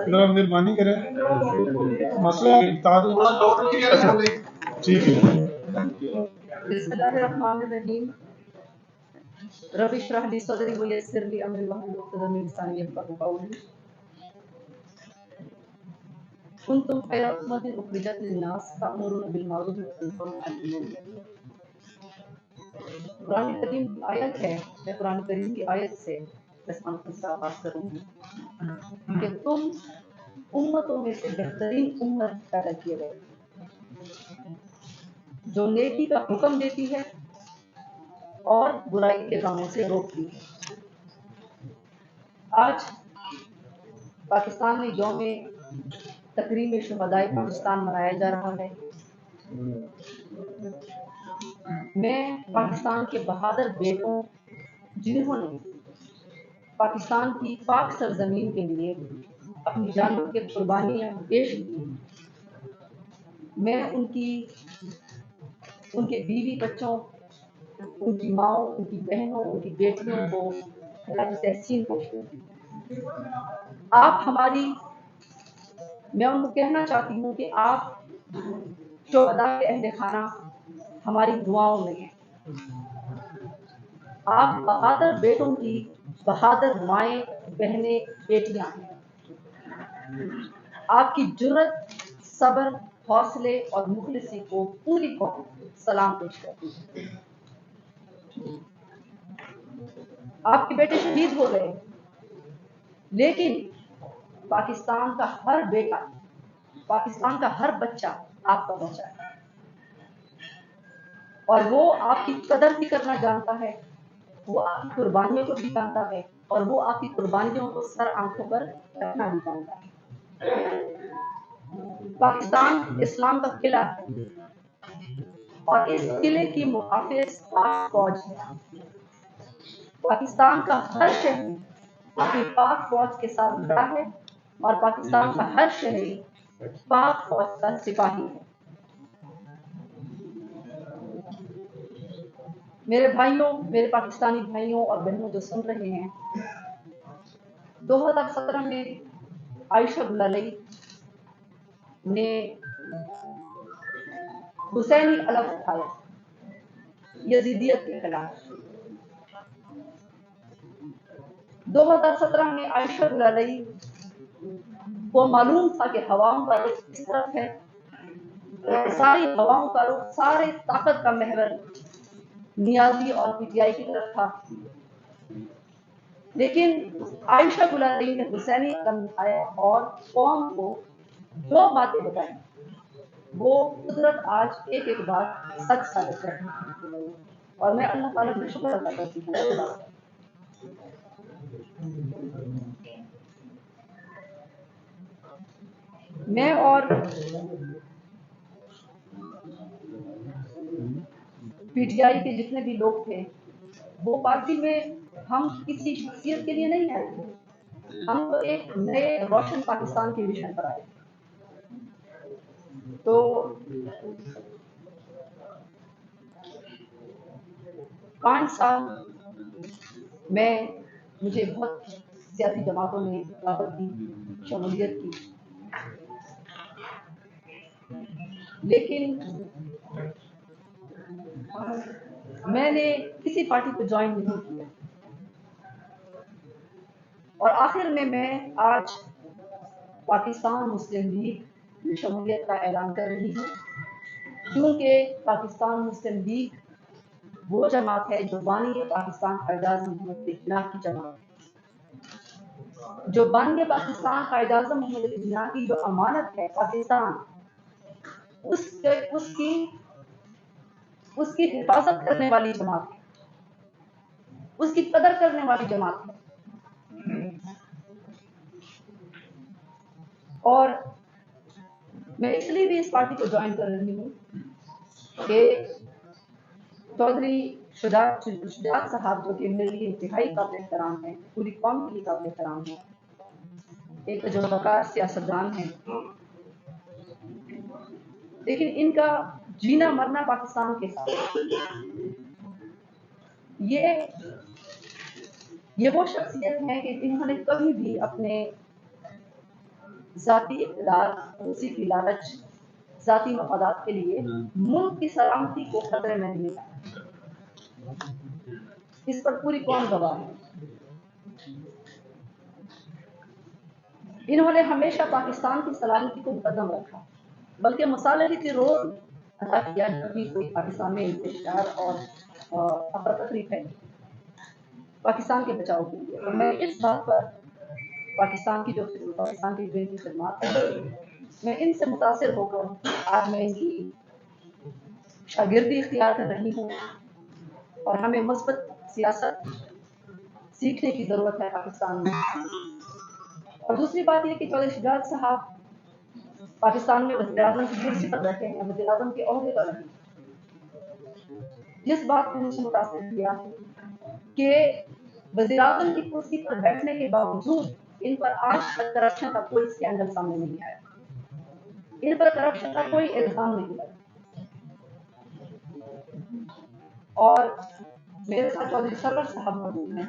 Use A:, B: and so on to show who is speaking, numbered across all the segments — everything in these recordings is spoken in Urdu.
A: مہربانی کریں مسئلہ ٹھیک ہے.
B: بسم اللہ الرحمن الرحیم. رب اشرح لي صدري ويسر لي امري واحلل عقدة من لساني يفقهوا قولي. كنتم خير أمة أخرجت للناس تأمرون بالمعروف وتنهون عن المنكر. قرآن کریم کی آیت ہے. میں قرآن کریم کی آیت سے سے آغاز کروں گی کہ تم امتوں میں سے بہترین امت پیدا کیے گئے جو نیکی کا حکم دیتی ہے اور برائی کے کاموں سے روکتی ہے. آج پاکستان میں یوم تکریم شہدائے پاکستان منایا جا رہا ہے. میں پاکستان کے بہادر بیٹوں جنہوں نے پاکستان کی پاک سرزمین کے لیے اپنی جانوں کی قربانیاں پیش کی، میں ان کے بیوی بچوں، ان کی ماؤں، ان کی بہنوں، ان کی بیٹیوں کو خراج تحسین پیش کرتی ہوں. میں ان کو کہنا چاہتی ہوں کہ آپ شہداء اہل خانہ ہماری دعاؤں میں ہیں. آپ بہادر بیٹوں کی بہادر مائیں، بہنیں، بیٹیاں ہیں. آپ کی جرت، صبر، حوصلے اور مخلصی کو پوری قوم سلام پیش کرتی ہے. آپ کے بیٹے شہید ہو گئے، لیکن پاکستان کا ہر بیٹا، پاکستان کا ہر بچہ آپ کا بچہ ہے اور وہ آپ کی قدر بھی کرنا جانتا ہے، وہ آپ کی قربانیوں کو بھی جانتا ہے اور وہ آپ کی قربانیوں کو سر آنکھوں پر رکھنا بھی جانتا ہے. پاکستان اسلام کا قلعہ ہے اور اس قلعے کی محافظ پاک فوج ہے. پاکستان کا ہر شہری اپنی پاک فوج کے ساتھ کھڑا ہے اور پاکستان کا ہر شہری پاک فوج کا سپاہی ہے. میرے بھائیوں، میرے پاکستانی بھائیوں اور بہنوں جو سن رہے ہیں، 2017 میں عائشہ گلالئی نے حسینی علم اٹھایا یزیدیت کے خلاف. 2017 میں عائشہ گلالئی کو معلوم تھا کہ ہواؤں کا رخ اس طرف ہے، ساری ہواؤں کا رخ، سارے طاقت کا محور نیازی اور پی ٹی آئی کی طرف تھا. لیکن عائشہ گلالئی نے حسینی علم اٹھایا اور قوم کو جو باتیں بتائیں وہ قدرت آج ایک ایک بات سچ ثابت کر رہی ہے. اور میں اللہ تعالیٰ کا شکر ادا کرتی ہوں. میں اور پی ٹی آئی کے جتنے بھی لوگ تھے وہ پارٹی میں ہم کسی شخصیت کے لیے نہیں آئے تھے، ہم تو ایک نئے روشن پاکستان کے ویژن پر آئے. تو 5 سال مجھے بہت سیاسی جماعتوں نے دعوت دی، شمولیت کی، لیکن میں نے کسی پارٹی کو جوائن نہیں کیا. اور آخر میں آج پاکستان مسلم لیگ شمولیت کا اعلان کر رہی ہوں، کیونکہ پاکستان مسلم لیگ وہ جماعت ہے جو بانی پاکستان قائد-اعظم محمد علی جناح کی جماعت ہے، جو بانی پاکستان قائد-اعظم محمد علی جناح کی جو امانت ہے پاکستان، اس کی حفاظت کرنے والی جماعت ہے، اس کی قدر کرنے والی جماعت ہے. اور میں اس لیے بھی اس پارٹی کو جوائن کر رہی ہوں کہ چودھری شجاعت صاحب جو کہ میرے لیے انتہائی قابل احترام ہے، پوری قوم کے لیے قابل احترام ہے، ایک تجربہ کار سیاستدان ہے، لیکن ان کا جینا مرنا پاکستان کے ساتھ. یہ یہ وہ شخصیت ہیں کہ جنہوں نے کبھی بھی اپنے ذاتی اقتدار، کرسی کی لالچ، ذاتی مفادات کے لیے ملک کی سلامتی کو خطرے میں نہیں لایا۔ اس پر پوری قوم گواہ ہے۔ انہوں نے ہمیشہ پاکستان کی سلامتی کو مقدم رکھا، بلکہ مصالحتی رول ادا کیا جب بھی کوئی پاکستان میں انتشار اور افراتفری پھیلی پاکستان کے بچاؤ کے لیے۔ اور میں اس بات پر پاکستان کی بینی خدمات ہیں، میں ان سے متاثر ہو کر آج میں ان کی شاگردی اختیار کر رہی ہوں، اور ہمیں مثبت سیاست سیکھنے کی ضرورت ہے پاکستان میں۔ اور دوسری بات یہ کہ چودھری شجاعت صاحب پاکستان میں وزیر اعظم کی کرسی پر بیٹھے ہیں، وزیر اعظم کے عہدے پر رہے۔ جس بات نے مجھے متاثر کیا کہ وزیر اعظم کی کرسی پر بیٹھنے کے باوجود ان پر آج تک کرپشن کا کوئی اسکینڈل سامنے نہیں آیا، ان پر کرپشن کا کوئی الزام نہیں لگا۔ اور میرے ساتھ چودھری سرور صاحب موجود ہیں۔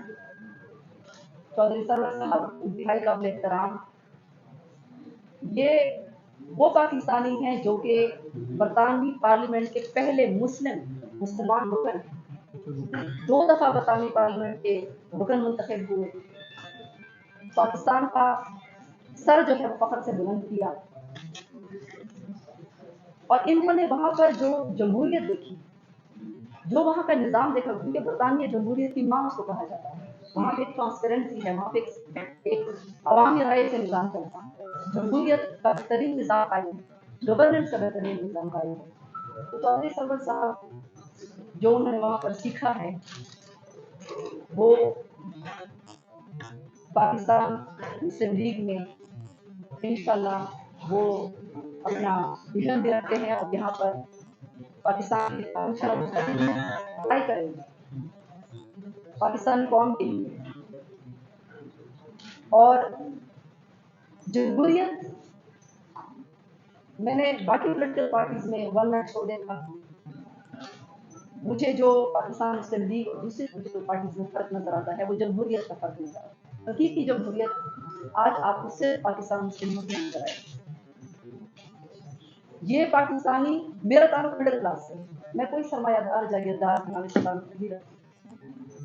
B: چودھری سرور صاحب انتہائی قابل احترام، یہ وہ پاکستانی ہیں جو کہ برطانوی پارلیمنٹ کے پہلے مسلمان رکن ہیں، 2 دفعہ برطانوی پارلیمنٹ کے رکن منتخب ہوئے، پاکستان کا سر جو ہے وہ فخر سے بلند کیا، اور انہوں نے وہاں پر جو جمہوریت دیکھی، جو وہاں کا نظام دیکھا، کیونکہ برطانیہ جمہوریت کی ماں اس کو کہا جاتا ہے، وہاں پہ ایک ٹرانسپیرنسی ہے، وہاں پہ ایک عوامی رائے سے نظام چلتا ہے، جمہوریت کا بہترین نظام قائم ہے، گورننس کا بہترین نظام قائم ہے۔ تو چودھری سرور صاحب جو انہوں نے وہاں پر سیکھا ہے، وہ پاکستان مسلم لیگ میں انشاءاللہ وہ اپنا ویژن بھی رکھتے ہیں، اور یہاں پر پاکستان کی پڑھائی کریں گے پاکستانی قوم کے لیے۔ اور جمہوریت، میں نے باقی پولیٹیکل پارٹیز میں ون مین شو دیکھا، مجھے جو پاکستان مسلم لیگ اور دوسری پولیٹیکل پارٹیز میں فرق نظر آتا ہے وہ جمہوریت کا فرق نظر آتا ہے۔ حقیقی جمہوریت آج آپ کو صرف پاکستان مسلم لیگ میں نظر آئے گی۔ یہ پاکستانی، میرا تعلق مڈل کلاس سے، میں کوئی سرمایہ دار جاگیردار نہیں رہتا،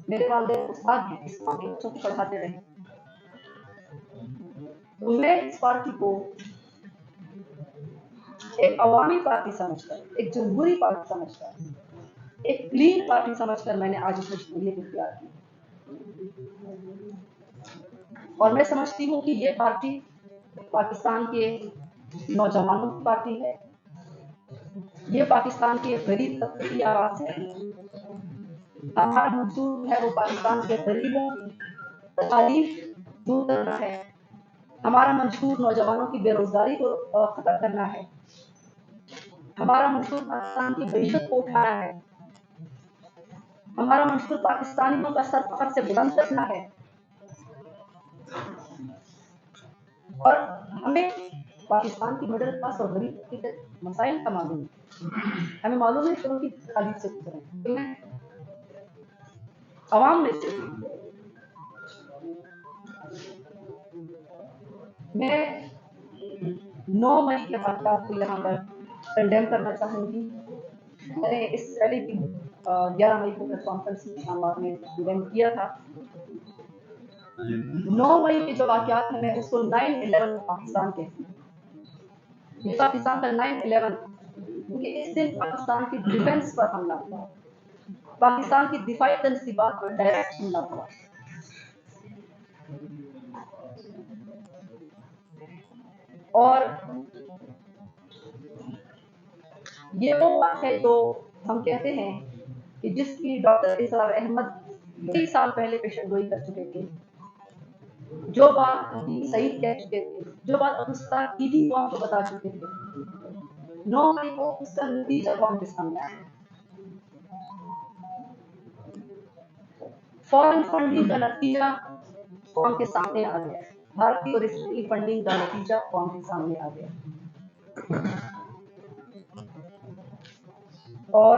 B: میرے والدین استاد ہیں، اسلام کے بچوں کو پڑھاتے رہے، تو میں اس پارٹی کو ایک عوامی پارٹی سمجھ کر، ایک جمہوری پارٹی سمجھ کر، ایک کلین پارٹی سمجھ کر میں نے آج اس میں شمولیت اختیار کی، اور میں سمجھتی ہوں کہ یہ پارٹی پاکستان کے نوجوانوں کی پارٹی ہے، یہ پاکستان کے غریب طبقے کی آواز ہے، ہمارا منصور ہے وہ پاکستان کے غریبوں کی تکالیف دور کرنا ہے، ہمارا منشور نوجوانوں کی بے روزگاری کو ختم کرنا ہے، ہمارا منشور پاکستان کی معیشت کو اٹھانا ہے، ہمارا منشور پاکستانیوں کا سر فخر سے بلند کرنا ہے، اور ہمیں پاکستان کی مڈل کلاس اور غریب طبقے کے مسائل کا معلوم ہے، ہمیں معلوم ہے کہ ان کی تکالیف سے گزریں، عوام میں سے میں 9 مئی کے واقعات کو یہاں پر کنڈیم کرنا چاہوں گی۔ میں نے اس سے پہلے بھی 11 مئی کو کانفرنس میں شامل میں کنڈیم کیا تھا۔ 9 مئی کے جو واقعات ہیں میں اس کو 9/11 پاکستان کے، یہ پاکستان کا 9/11، کیونکہ اس دن پاکستان کی ڈیفنس پر حملہ ہوا، پاکستان کی دفاعی تنصیبات پر ڈائریکٹ حملہ ہوا، اور یہ وہ بات ہے جو ہم کہتے ہیں کہ جس کی ڈاکٹر اسرار احمد کئی سال پہلے پیشن گوئی کر چکے تھے، جو بات سعید کہہ چکے تھے، جو بات استاد کی بھی قوم کو بتا چکے تھے، 9 مئی کو اس کا نتیجہ قوم کے سامنے آیا۔ فورن فنڈنگ کا نتیجہ قوم کے سامنے آ گیا، بھارتی اور اسرائیلی فنڈنگ کا نتیجہ قوم کے سامنے آ گیا، اور